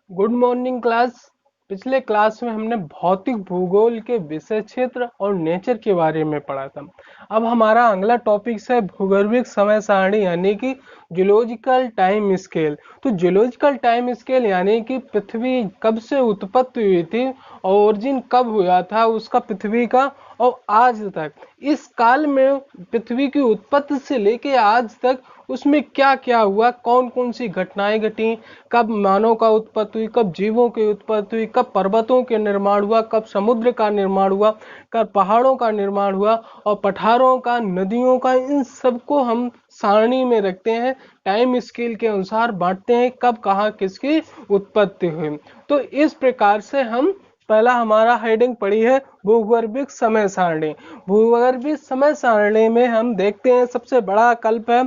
Good morning class. पिछले class में हमने भौतिक भूगोल के विषय क्षेत्र और नेचर के बारे में पढ़ा था। अब हमारा अगला टॉपिक है भूगर्भिक समय सारणी यानी कि जियोलॉजिकल टाइम स्केल। तो जियोलॉजिकल टाइम स्केल यानी कि पृथ्वी कब से उत्पत्ति हुई थी और ओरिजिन कब हुआ था उसका पृथ्वी का, और आज तक इस काल में पृथ्वी की उत्पत्ति से लेके आज तक उसमें क्या क्या हुआ, कौन कौन सी घटनाएं घटी, कब मानव का उत्पत्ति हुई, कब जीवों की उत्पत्ति हुई, कब पर्वतों के निर्माण हुआ, कब समुद्र का निर्माण हुआ, कब पहाड़ों का निर्माण हुआ और पठारों का, नदियों का, इन सबको हम सारणी में रखते हैं, टाइम स्केल के अनुसार बांटते हैं कब कहाँ किसकी उत्पत्ति हुई। तो इस प्रकार से हम पहला हमारा हेडिंग पड़ी है भूगर्भिक समय सारणी। भूगर्भिक समय सारणी में हम देखते हैं सबसे बड़ा कल्प है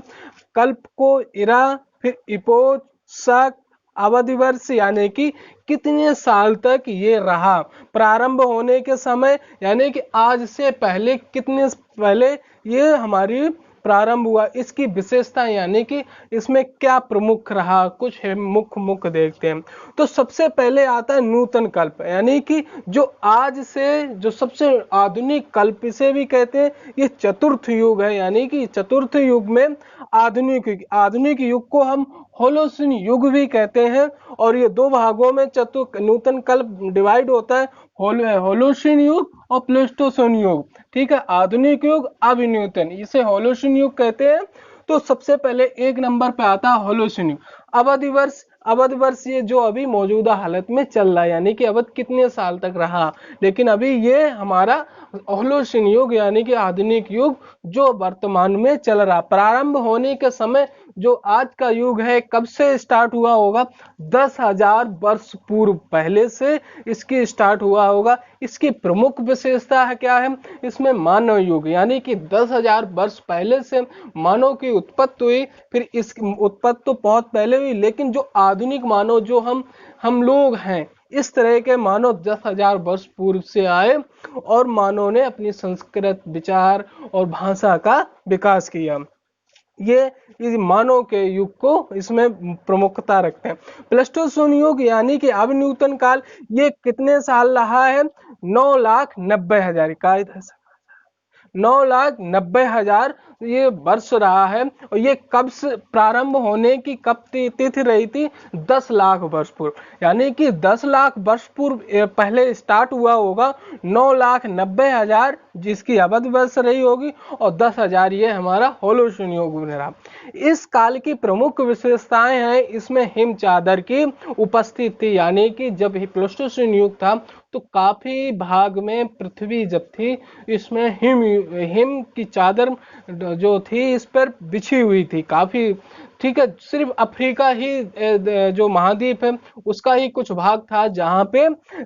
कल्प को इरा, फिर इपोच, शक, अवधि वर्ष यानी कि कितने साल तक ये रहा, प्रारंभ होने के समय यानी कि आज से पहले कितने पहले ये हमारी प्रारंभ हुआ, इसकी विशेषता यानी कि इसमें क्या प्रमुख रहा, कुछ है मुख्य मुख्य देखते हैं। तो सबसे पहले आता है नूतन कल्प यानी कि जो आज से जो सबसे आधुनिक कल्प इसे भी कहते हैं, ये चतुर्थ युग है यानी कि चतुर्थ युग में आधुनिक युग को हम होलोसिन युग भी कहते हैं। और ये दो भागों में नूतन कल्प डिवाइड होता है, होलोसिन युग और प्लेस्टोसिन युग। ठीक है, आधुनिक युग अभिनूतन इसे होलोसिन युग कहते हैं। तो सबसे पहले एक नंबर पे आता है होलोसिन युग। अवधि वर्ष ये जो अभी मौजूदा हालत में चल रहा है यानी कि अवध कितने साल तक रहा, लेकिन अभी ये हमारा होलोसिन युग यानी कि आधुनिक युग जो वर्तमान में चल रहा। प्रारंभ होने के समय जो आज का युग है कब से स्टार्ट हुआ होगा, 10,000 वर्ष पूर्व पहले से इसकी स्टार्ट हुआ होगा। इसकी प्रमुख विशेषता है क्या है, इसमें मानव युग यानी कि 10,000 वर्ष पहले से मानव की उत्पत्ति हुई। फिर इस उत्पत्ति तो बहुत पहले हुई, लेकिन जो आधुनिक मानव जो हम लोग हैं, इस तरह के मानव 10,000 वर्ष पूर्व से आए और मानव ने अपनी संस्कृत, विचार और भाषा का विकास किया। ये इस मानव के युग को इसमें प्रमुखता रखते हैं। प्लेस्टोसीन युग यानी कि अभिनूतन काल, ये कितने साल रहा है, 9,90,000 का 9,90,000 ये वर्ष रहा है। और ये कब से प्रारंभ होने की कब तिथि रही थी, 10 लाख वर्ष पूर्व यानी कि 10 लाख वर्ष पूर्व पहले स्टार्ट हुआ होगा। 9,90,000 जिसकी अवधि वर्ष रही होगी और 10,000 ये हमारा होलोसिन युग रहा। इस काल की प्रमुख विशेषताएं हैं, इसमें हिम चादर की उपस्थिति थी यानी कि जब प्लेस्टोसीन युग था तो काफी भाग में पृथ्वी जब थी इसमें हिम की चादर जो थी इस पर बिछी हुई थी काफी। ठीक है, सिर्फ अफ्रीका ही जो महाद्वीप है उसका ही कुछ भाग था जहां पे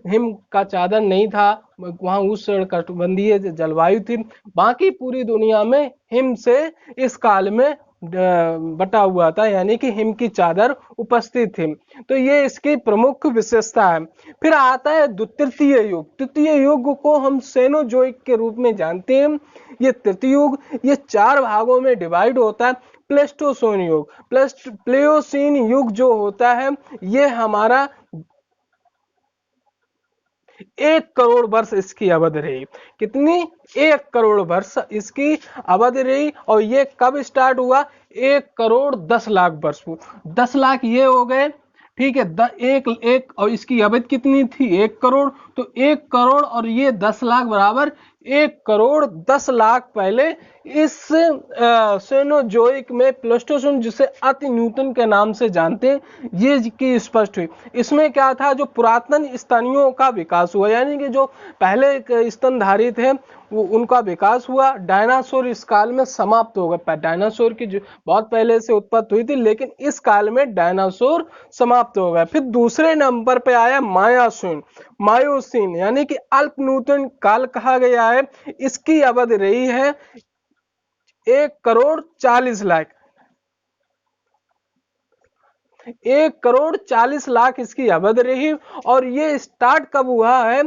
हिम का चादर नहीं था, वहां उष्णकटिबंधीय जलवायु थी। बाकी पूरी दुनिया में हिम से इस काल में बटा हुआ था यानी कि हिम की चादर उपस्थित थी। तो ये इसकी प्रमुख विशेषता है। फिर आता है तृतीय युग। तृतीय युग को हम सेनोजोइक के रूप में जानते हैं। ये तृतीय युग ये 4 भागों में डिवाइड होता है। प्लेस्टोसीन युग, प्लेयोसीन युग जो होता है ये हमारा 1 करोड़ वर्ष इसकी अवधि रही। कितनी, 1 करोड़ वर्ष इसकी अवधि रही। और ये कब स्टार्ट हुआ, 1,10,00,000 वर्ष पूर्व। 10 लाख ये हो गए, ठीक है, एक एक और इसकी अवधि कितनी थी, 1 करोड़। तो 1 करोड़ और ये 10 लाख बराबर 1,10,00,000 पहले इस सेनोजोइक में प्लेस्टोसीन जिसे अति न्यूटन के नाम से जानते हैं ये की स्पष्ट हुई। इसमें क्या था, जो पुरातन स्तनियों का विकास हुआ यानी कि जो पहले स्तनधारी थे वो उनका विकास हुआ। डायनासोर इस काल में समाप्त हो गए। डायनासोर की जो बहुत पहले से उत्पत्ति हुई थी लेकिन इस काल में डायनासोर समाप्त हो गए। फिर दूसरे नंबर पे आया मायोसीन यानी कि अल्प नूतन काल कहा गया है। इसकी अवधि रही है 1,40,00,000। 1,40,00,000 इसकी अवधि रही। और ये स्टार्ट कब हुआ है,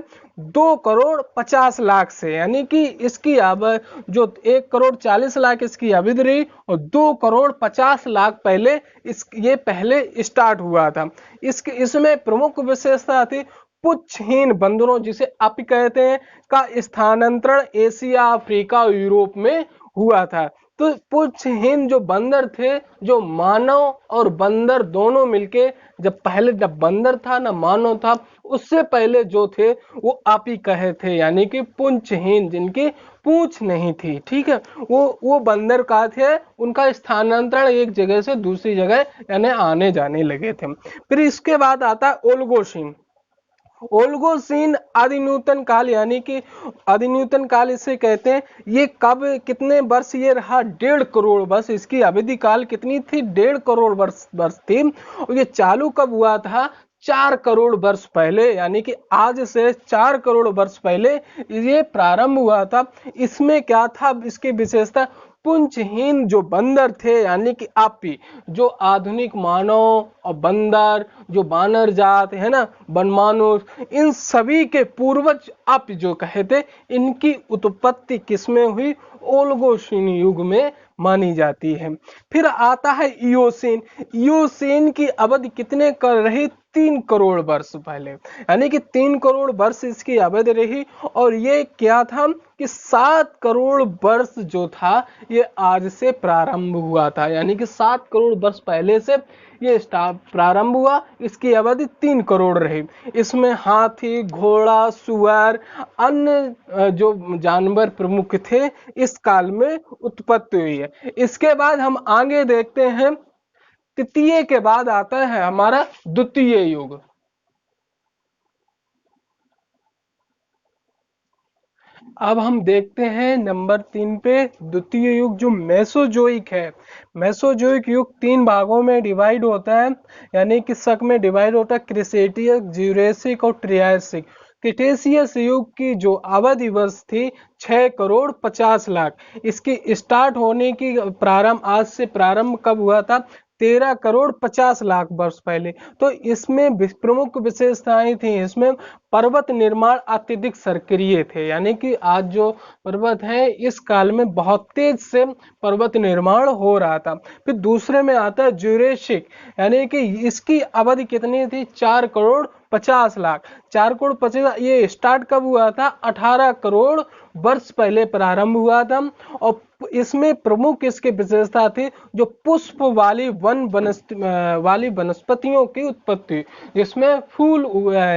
2,50,00,000 से, यानी कि इसकी अब जो 1,40,00,000 इसकी अवधि रही और 2,50,00,000 पहले ये पहले स्टार्ट हुआ था। इसमें प्रमुख विशेषता थी पुच्छहीन बंदरों, जिसे आप कहते हैं, का स्थानांतरण एशिया, अफ्रीका और यूरोप में हुआ था। तो पुच्छहीन जो बंदर थे, जो मानव और बंदर दोनों मिलके, जब बंदर था ना मानव था, उससे पहले जो थे वो आप ही कहे थे, यानी कि पुंछहीन, जिनकी पूंछ नहीं थी। ठीक है, वो बंदर का थे, उनका स्थानांतरण एक जगह से दूसरी जगह यानी आने जाने लगे थे। फिर इसके बाद आता है ओल्गोसीन। ओल्गोसीन आदि न्यूतन काल, यानी कि आदि न्यूतन काल इसे कहते हैं। ये कब, कितने वर्ष ये रहा? 1.5 करोड़ वर्ष। इसकी अवधि काल कितनी थी? 1.5 करोड़ वर्ष थी। और ये चालू कब हुआ था? 4 करोड़ वर्ष पहले, यानी कि आज से 4 करोड़ वर्ष पहले ये प्रारंभ हुआ था। इसमें क्या था इसकी विशेषता? पुंछहीन जो बंदर थे, यानी कि आपी, जो आधुनिक मानव और बंदर, जो बानर जात है ना, बनमानुष, इन सभी के पूर्वज आप जो कहे थे, इनकी उत्पत्ति किसमें हुई? ओल्गोसीन युग में मानी जाती है। फिर आता है इयोसीन। इयोसीन की अवधि कितने कर रही? 3 करोड़ वर्ष पहले, यानी कि 3 करोड़ वर्ष इसकी अवधि रही। और ये क्या था कि 7 करोड़ वर्ष जो था ये आज से प्रारंभ हुआ था, यानी कि 7 करोड़ वर्ष पहले से ये प्रारंभ हुआ। इसकी अवधि 3 करोड़ रही। इसमें हाथी, घोड़ा, सुअर, अन्य जो जानवर प्रमुख थे, इस काल में उत्पत्ति हुई है। इसके बाद हम आगे देखते हैं, तृतीय के बाद आता है हमारा द्वितीय युग। अब हम देखते हैं नंबर 3 पे द्वितीय युग, जो मेसोजोइक है। मेसोजोइक युग 3 भागों में डिवाइड होता है, यानी कि शक में डिवाइड होता है, क्रिटेशियस, ज्यूरेसिक और ट्रियासिक। क्रिटेशियस युग की जो अवधि वर्ष थी 6,50,00,000। इसकी स्टार्ट होने की प्रारंभ, आज से प्रारंभ कब हुआ था? 13,50,00,000 वर्ष पहले। तो इसमें प्रमुख विशेषताएं थी। इसमें पर्वत निर्माण अत्यधिक सक्रिय थे, यानी कि आज जो पर्वत है, इस काल में बहुत तेज से पर्वत निर्माण हो रहा था। फिर दूसरे में आता है ज्यूरेसिक, यानी कि इसकी अवधि कितनी थी? 4,50,00,000। 4,50,00,000 ये स्टार्ट कब हुआ था? 18 करोड़ वर्ष पहले प्रारंभ हुआ था। और इसमें प्रमुख इसकी विशेषता थी जो पुष्प वाली वाली वनस्पतियों की उत्पत्ति, जिसमें फूल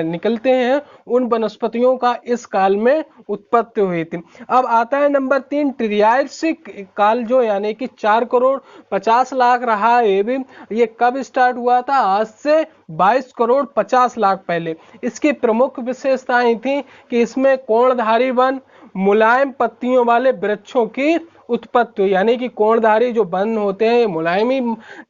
निकलते हैं, उन वनस्पतियों का इस काल में उत्पत्ति हुई थी। अब आता है नंबर 3 ट्रियासिक काल, जो यानी कि 4,50,00,000 रहा। ये कब स्टार्ट हुआ था? आज से 22,50,00,000 पहले। इसकी प्रमुख विशेषताएं थी कि इसमें कोणधारी वन, मुलायम पत्तियों वाले वृक्षों की उत्पत्ति, यानी कि कोणधारी जो वन होते हैं मुलायमी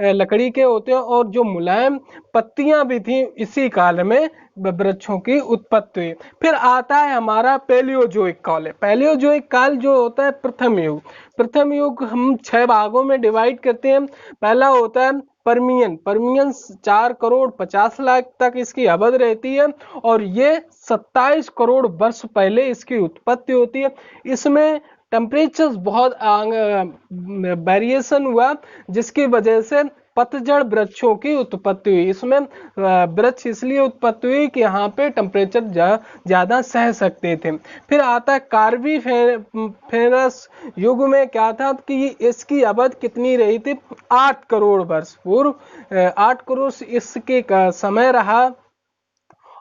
लकड़ी के होते हैं, और जो मुलायम पत्तियां भी थी, इसी काल में वृक्षों की उत्पत्ति हुई। फिर आता है हमारा पैलियोजोइक काल। पैलियोजोइक काल जो होता है प्रथम युग। प्रथम युग हम 6 भागों में डिवाइड करते हैं। पहला होता है परमियन। परमियन 4,50,00,000 तक इसकी अवधि रहती है, और ये 27 करोड़ वर्ष पहले इसकी उत्पत्ति होती है। इसमें टेम्परेचर बहुत वेरिएशन हुआ, जिसकी वजह से पतझड़ वृक्षों की उत्पत्ति हुई। इसमें वृक्ष इसलिए उत्पत्ति हुई कि यहाँ पे टेम्परेचर ज्यादा सह सकते थे। फिर आता है कार्बोनिफेरस युग में क्या था कि इसकी अवधि कितनी रही थी? 8 करोड़ वर्ष पूर्व, 8 करोड़ इसके समय रहा।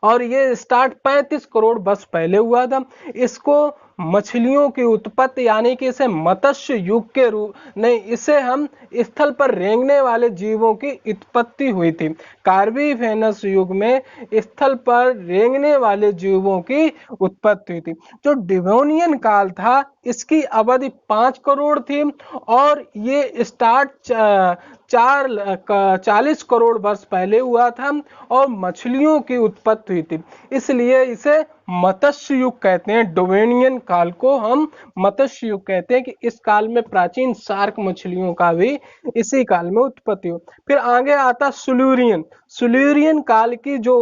और ये स्टार्ट 35 करोड़ वर्ष पहले हुआ था। इसको मछलियों की उत्पत्ति, यानी कि इसे मत्स्य युग के रूप नहीं, इसे हम स्थल पर रेंगने वाले जीवों की उत्पत्ति हुई थी। कार्बोनिफेरस युग में स्थल पर रेंगने वाले जीवों की उत्पत्ति हुई थी। जो डिवोनियन काल था, इसकी अवधि 5 करोड़ थी, और ये स्टार्ट 40 करोड़ वर्ष पहले हुआ था और मछलियों की उत्पत्ति हुई थी, इसलिए इसे मत्स्य युग कहते हैं। डोवेनियन काल को हम मत्स्य युग कहते हैं कि इस काल में प्राचीन शार्क मछलियों का भी इसी काल में उत्पत्ति हो। फिर आगे आता सिल्यूरियन। सिल्यूरियन काल की जो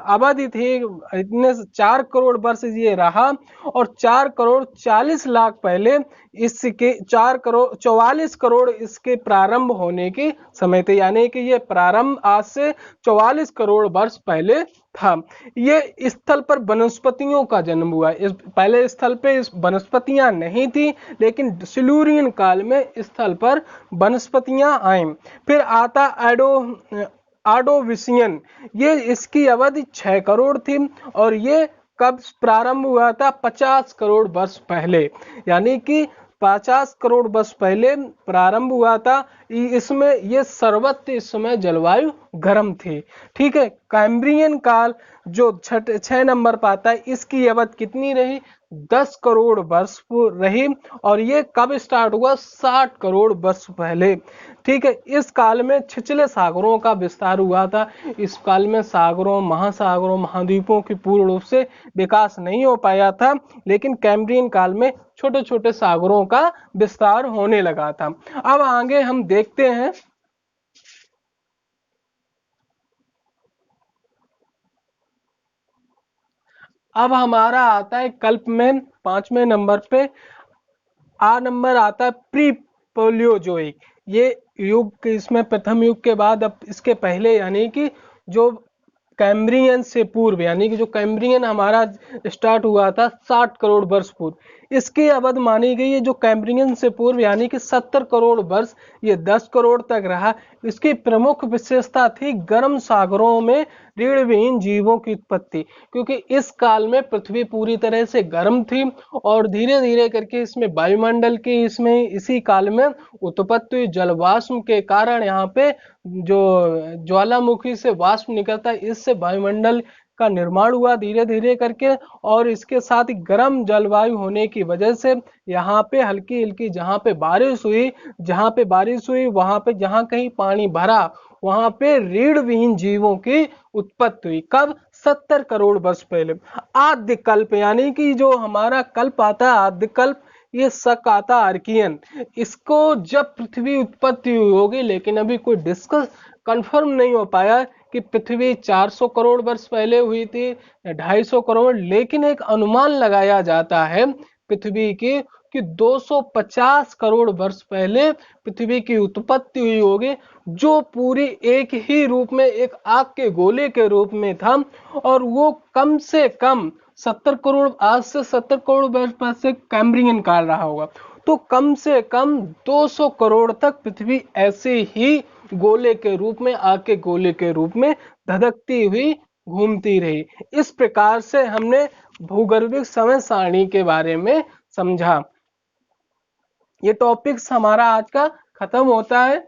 अवधि थी, इतने 4 करोड़ वर्ष ये रहा और 4 करोड़ 40 लाख पहले इसके 4 करोड़ 44 करोड़ इसके प्रारंभ होने की समय थे, यानी कि ये प्रारंभ आज से 44 करोड़ वर्ष पहले था। ये स्थल पर वनस्पतियों का जन्म हुआ। इस पहले स्थल पे इस वनस्पतियां नहीं थी, लेकिन सिल्यूरियन काल में स्थल पर वनस्पतियां आई। फिर आता आर्डोविशियन। ये इसकी अवधि 6 करोड़ थी और ये कब प्रारंभ हुआ था? 50 करोड़ वर्ष पहले, यानी कि 50 करोड़ वर्ष पहले प्रारंभ हुआ था। इसमें ये सर्वत्र इस समय जलवायु गर्म थी। ठीक है। कैम्ब्रियन काल जो 6 नंबर पर आता है, इसकी अवधि कितनी रही? 10 करोड़ वर्ष रही और ये कब स्टार्ट हुआ? 60 करोड़ वर्ष पहले। ठीक है। इस काल में छिछले सागरों का विस्तार हुआ था। इस काल में सागरों, महासागरों, महाद्वीपों की पूर्ण रूप से विकास नहीं हो पाया था, लेकिन कैम्ब्रियन काल में छोटे छोटे सागरों का विस्तार होने लगा था। अब आगे हम देखते हैं अब हमारा आता है कल्प में 5वें नंबर पे। नंबर आता है प्री पोलियोजोइक। ये युग, इसमें प्रथम युग के बाद, अब इसके पहले, यानी कि जो कैम्ब्रियन से पूर्व, यानी कि जो कैम्ब्रियन हमारा स्टार्ट हुआ था 60 करोड़ वर्ष पूर्व, इसकी अवधि मानी गई है जो कैम्ब्रियन से पूर्व, यानी कि 70 करोड़ वर्ष, ये 10 करोड़ तक रहा। इसकी प्रमुख विशेषता थी गर्म सागरों में रीढ़विहीन जीवों की उत्पत्ति, क्योंकि इस काल में पृथ्वी पूरी तरह से गर्म थी और धीरे धीरे करके इसमें वायुमंडल की इसमें इसी काल में उत्पत्ति हुई। जलवाष्प के कारण यहाँ पे जो ज्वालामुखी से वाष्प निकलता है, इससे वायुमंडल का निर्माण हुआ धीरे धीरे करके, और इसके साथ ही गर्म जलवायु होने की वजह से यहाँ पे हल्की हल्की जहाँ पे बारिश हुई वहां पे जहाँ कहीं पानी भरा वहां पे रीढ़ विहीन जीवों की उत्पत्ति हुई। कब? 70 करोड़ वर्ष पहले। आद्य कल्प, यानी कि जो हमारा कल्प आता है आद्य कल्प, ये शक आता आर्कियन। इसको जब पृथ्वी उत्पत्ति हुई होगी, लेकिन अभी कोई डिस्कस कंफर्म नहीं हो पाया कि पृथ्वी 400 करोड़ वर्ष पहले हुई थी या 250 करोड़, लेकिन एक अनुमान लगाया जाता है पृथ्वी की कि 250 करोड़ वर्ष पहले पृथ्वी की उत्पत्ति हुई होगी, जो पूरी एक ही रूप में, एक आग के गोले के रूप में था, और वो कम से कम 70 करोड़, आज से 70 करोड़ वर्ष पहले से कैम्ब्रियन काल रहा होगा। तो कम से कम 200 करोड़ तक पृथ्वी ऐसे ही गोले के रूप में, आग के गोले के रूप में धधकती हुई घूमती रही। इस प्रकार से हमने भूगर्भिक समय सारणी के बारे में समझा। ये टॉपिक्स हमारा आज का खत्म होता है।